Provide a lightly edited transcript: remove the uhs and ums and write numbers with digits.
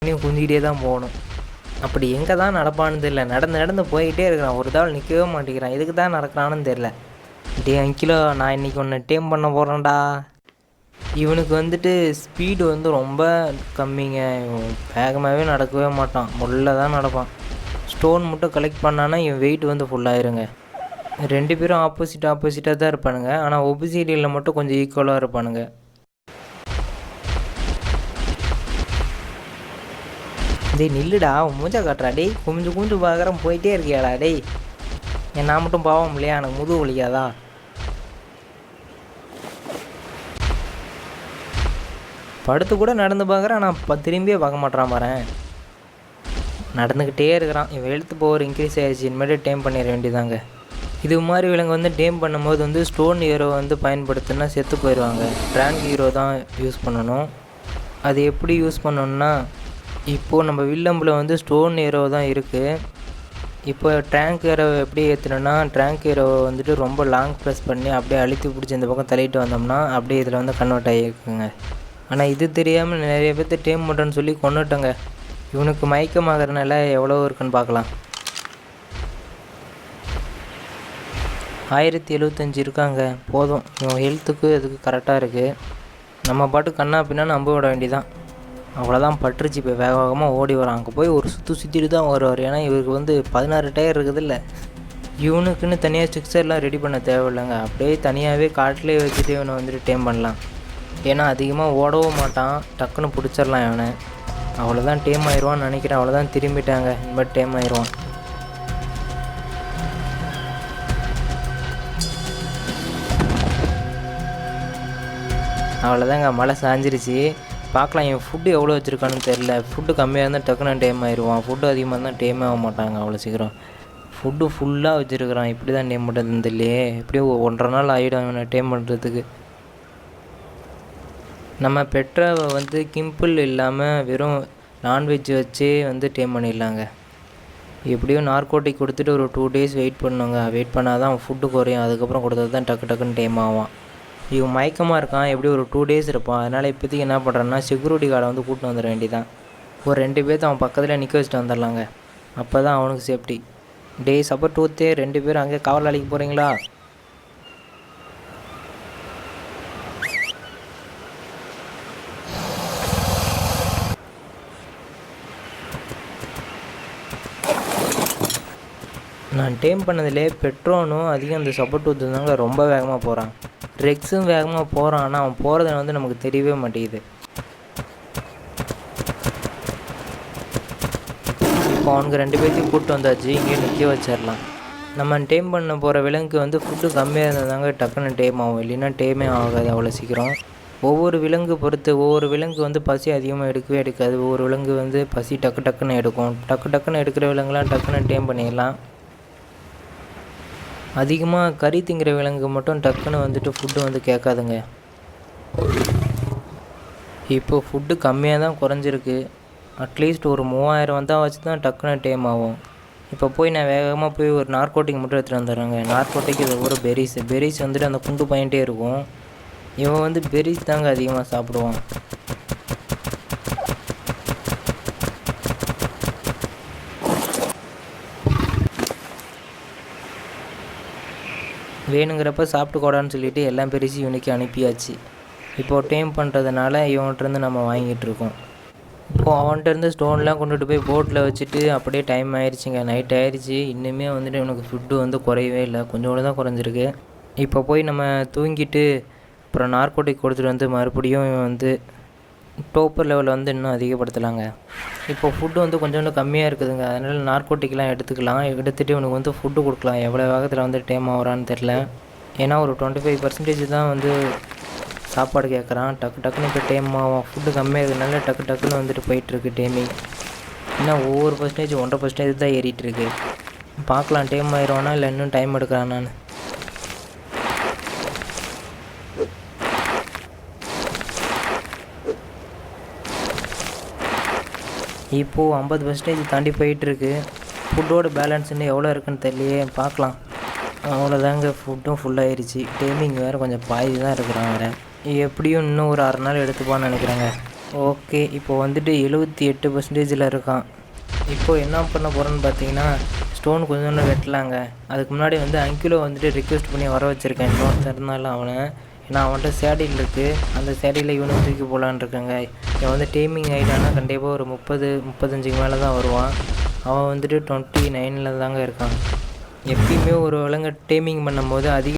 இன்னும் குந்திக்கிட்டே தான் போகணும். அப்படி எங்கே தான் நடப்பான்னு தெரியல. நடந்து நடந்து போய்கிட்டே இருக்கிறான். ஒரு தாள் நிற்கவே மாட்டேங்கிறான். எதுக்கு தான் நடக்கிறான்னு தெரில. டே அங்கிலோ, நான் இன்றைக்கி ஒன்று டீம் பண்ண போகிறேன்டா. இவனுக்கு வந்துட்டு ஸ்பீடு வந்து ரொம்ப கம்மிங்க. வேகமாகவே நடக்கவே மாட்டான், முள்ள தான் நடப்பான். ஸ்டோன் மட்டும் கலெக்ட் பண்ணான்னா இவன் வெயிட் வந்து ஃபுல்லாகிருங்க. 2 பேரும் ஆப்போசிட்டாக தான் இருப்பானுங்க. ஆனால் ஒபிசிடியில் மட்டும் கொஞ்சம் ஈக்குவலாக இருப்பானுங்க. டேய் நில்லுடா, மூஞ்சா காட்டுறா. டேய் குமிஞ்சு பார்க்குறேன், போயிட்டே இருக்கியாடா. டேய் நான் மட்டும் பாவம் இல்லையா, எனக்கு முதுகு வலிக்காதா? படுத்து கூட நடந்து பார்க்குறேன், நான் திரும்பியே பார்க்க மாட்டேறான் பாரேன். நடந்துக்கிட்டே இருக்கிறான். இவன் எழுத்து பவர் இன்க்ரீஸ் ஆகிடுச்சு. இனிமேட்டு டேம் பண்ணிட வேண்டியதாங்க. இது மாதிரி விலங்கு வந்து டேம் பண்ணும்போது வந்து ஸ்டோன் ஹீரோ வந்து பயன்படுத்தினா செத்து போயிடுவாங்க. ட்ராங்க் ஹீரோ தான் யூஸ் பண்ணணும். அது எப்படி யூஸ் பண்ணணுன்னா, இப்போது நம்ம வில்லம்பில் வந்து ஸ்டோன் ஹீரோ தான் இருக்குது. இப்போ ட்ராங்க் ஹீரோவை எப்படி ஏற்றணுன்னா, ட்ராங்க் ஹீரோவை வந்துட்டு ரொம்ப லாங் ப்ரெஸ் பண்ணி அப்படியே அழுத்தி பிடிச்சி இந்த பக்கம் தள்ளிட்டு வந்தோம்னா அப்படியே இதில் வந்து கன்வெர்ட் ஆகியிருக்குங்க. ஆனால் இது தெரியாமல் நிறைய பேர்த்து டேம் பண்ணுறேன்னு சொல்லி கொண்டுட்டோங்க. இவனுக்கு மயக்கமாகறதுனால எவ்வளோ இருக்குன்னு பார்க்கலாம். 1075 இருக்காங்க, போதும். இவன் ஹெல்த்துக்கு அதுக்கு கரெக்டாக இருக்குது. நம்ம பாட்டு கண்ணா பின்னா நம்ப விட வேண்டியதான். அவ்வளோதான், பட்டுருச்சு. இப்போ வேகமாக ஓடி வரான். அங்கே போய் ஒரு சுற்றிட்டு தான் வருவார். ஏன்னா இவருக்கு வந்து 16 டயர் இருக்குதுல்ல. இவனுக்குன்னு தனியாக சிக்ஸர்லாம் ரெடி பண்ண தேவையில்லைங்க. அப்படியே தனியாகவே காட்டிலே வச்சுட்டு இவனை வந்துட்டு டேம் பண்ணலாம். ஏன்னா அதிகமாக ஓடவும் மாட்டான், டக்குன்னு பிடிச்சிடலாம் இவனை. அவ்வளோதான், டேம் ஆயிடுவான்னு நினைக்கிறேன். அவ்வளோதான், திரும்பிட்டாங்க. இனிமேல் டேம் ஆயிடுவான். அவ்வளோதாங்க, மழை சாஞ்சிருச்சு. பார்க்கலாம் இவன் ஃபுட்டு எவ்வளோ வச்சுருக்கான்னு தெரில. ஃபுட்டு கம்மியாக இருந்தால் டக்குன்னு டேம் ஆயிடுவான். ஃபுட்டு அதிகமாக இருந்தால் டேமே ஆக மாட்டாங்க அவ்வளோ சீக்கிரம். ஃபுட்டு ஃபுல்லாக வச்சுருக்கிறான். இப்படி தான் டேம் பண்ணுறது இல்லையே. எப்படியும் 1.5 நாள் ஆகிடும் இவனை டேம் பண்ணுறதுக்கு. நம்ம பெட்ராவை வந்து கிம்பிள் இல்லாமல் வெறும் நான்வெஜ் வச்சே வந்து டேம் பண்ணிடலாங்க. எப்படியும் நார்கோட்டிக் கொடுத்துட்டு ஒரு 2 days வெயிட் பண்ணுங்க. வெயிட் பண்ணால் தான் ஃபுட்டு குறையும். அதுக்கப்புறம் கொடுத்தது தான் டக்குன்னு டேம் ஆவான். இவன் மயக்கமாக இருக்கான், எப்படி ஒரு 2 days இருப்பான். அதனால் இப்போதைக்கு என்ன பண்ணுறான்னா, செக்யூரிட்டி கார்டை வந்து கூட்டின்னு வந்துட வேண்டியதான். ஒரு 2 பேர்த்து அவன் பக்கத்தில் நிற்க வச்சுட்டு வந்துடலாங்க. அப்போ தான் அவனுக்கு சேஃப்டி. சப்போர்ட் டூத்தே 2 பேரும் அங்கே காவல் அழைக்க போகிறீங்களா? நான் டேம் பண்ணதிலே பெட்ரோனும் அதிகம் அந்த சப்போர்ட் ஊற்றுதாங்க ரொம்ப வேகமாக போகிறான். ரெக்ஸும் வேகமாக போகிறான். ஆனால் அவன் போகிறத வந்து நமக்கு தெரியவே மாட்டேங்குது. இப்போ அவனுக்கு 2 பேர்த்தையும் கூப்பிட்டு வந்தாச்சு. இங்கே நிற்க வச்சிடலாம். நம்ம டேம் பண்ண போகிற விலங்குக்கு வந்து ஃபுட்டு கம்மியாக இருந்தாங்க டக்குன்னு டேம் ஆகும். இல்லைன்னா டேமே ஆகாது அவ்வளோ சீக்கிரம். ஒவ்வொரு விலங்கு பொறுத்து ஒவ்வொரு விலங்கு வந்து பசி அதிகமாக எடுக்காது. ஒவ்வொரு விலங்கு வந்து பசி டக்குன்னு எடுக்கும். டக்குன்னு எடுக்கிற விலங்குலாம் டக்குன்னு டேம் பண்ணிடலாம். அதிகமாக கறி திங்கிற விலங்கு மட்டும் டக்குன்னு வந்துட்டு ஃபுட்டு வந்து கேட்காதுங்க. இப்போது ஃபுட்டு கம்மியாக தான் குறைஞ்சிருக்கு. அட்லீஸ்ட் ஒரு 3000 வந்தால் வச்சு தான் டக்குன்னு டேம் ஆகும். இப்போ போய் நான் வேகமாக போய் ஒரு நார்கோட்டிக் மட்டும் எடுத்துகிட்டு வந்துடுறேங்க. நார்கோட்டிக் இது ஒரு பெரிஸ் வந்துட்டு அந்த குண்டு பையன்ட்டே இருக்கும். இவன் வந்து பெரிஸ் தாங்க அதிகமாக சாப்பிடுவான். வேணுங்கிறப்ப சாப்பிட்டுக்கூடான்னு சொல்லிவிட்டு எல்லாம் பெரிசி இவனுக்கு அனுப்பியாச்சு. இப்போது டேம் பண்ணுறதுனால இவன்கிட்டருந்து நம்ம வாங்கிட்டுருக்கோம். இப்போது அவன்கிட்டருந்து ஸ்டோன்லாம் கொண்டுட்டு போய் போட்டில் வச்சுட்டு அப்படியே டைம் ஆயிடுச்சுங்க. நைட் ஆயிடுச்சு. இன்னுமே வந்துட்டு இவனுக்கு ஃபுட்டு வந்து குறையவே இல்லை, கொஞ்சோண்டு தான் குறைஞ்சிருக்கு. இப்போ போய் நம்ம தூங்கிட்டு அப்புறம் நார்கோட்டிக் கொடுத்துட்டு வந்து மறுபடியும் வந்து டோப்பர் லெவலில் வந்து இன்னும் அதிகப்படுத்தலாங்க. இப்போ ஃபுட்டு வந்து கொஞ்சோண்டு கம்மியாக இருக்குதுங்க. அதனால் நார்கோட்டிக்லாம் எடுத்துக்கலாம். எடுத்துகிட்டு இவனுக்கு வந்து ஃபுட்டு கொடுக்கலாம். எவ்வளோ வேகத்தில் வந்து டேம் ஆகிறான்னு தெரில. ஏன்னா ஒரு 25% தான் வந்து சாப்பாடு கேட்குறான். டக்குன்னு இப்போ டேம் ஆகும். ஃபுட்டு கம்மியாக இருக்கிறதுனால டக்குன்னு வந்துட்டு போயிட்டுருக்கு டேமிங். இன்னும் ஒவ்வொரு 1.5% தான் ஏறிட்டுருக்கு. பார்க்கலாம் டேம் ஆயிடுவானா இல்லை இன்னும் டைம் எடுக்கிறானான்னு. இப்போது 50% தாண்டி போயிட்டுருக்கு. ஃபுட்டோட பேலன்ஸ் இன்னும் எவ்வளோ இருக்குன்னு தெரியலையே, பார்க்கலாம். அவ்வளோதாங்க, ஃபுட்டும் ஃபுல்லாகிடுச்சு. டேமிங் வேறு கொஞ்சம் பாதி தான் இருக்கிறான் வேறு. எப்படியும் இன்னும் ஒரு 6 நாள் எடுத்துப்பான்னு நினைக்கிறேங்க. ஓகே, இப்போ வந்துட்டு 78% இருக்கான். இப்போ என்ன பண்ண போகிறோன்னு பார்த்தீங்கன்னா, ஸ்டோன் கொஞ்சோண்டு வெட்டலாங்க. அதுக்கு முன்னாடி வந்து அங்கிலோ வந்துட்டு ரிக்வெஸ்ட் பண்ணி வர வச்சுருக்கேன். இன்னொருத்தன் இருந்தாலும் அவனை. ஏன்னா அவன்கிட்ட சேடில் இருக்குது. அந்த சேடியில் இவனை தூக்கி போகலான்னு இருக்காங்க. இவன் வந்து டேமிங் ஆகிட்டான்னா கண்டிப்பாக ஒரு 30-35க்கு மேலே தான் வருவான். அவன் வந்துட்டு 29ல் தாங்க இருக்கான். எப்பயுமே ஒரு விலங்கை டேமிங் பண்ணும்போது அதிக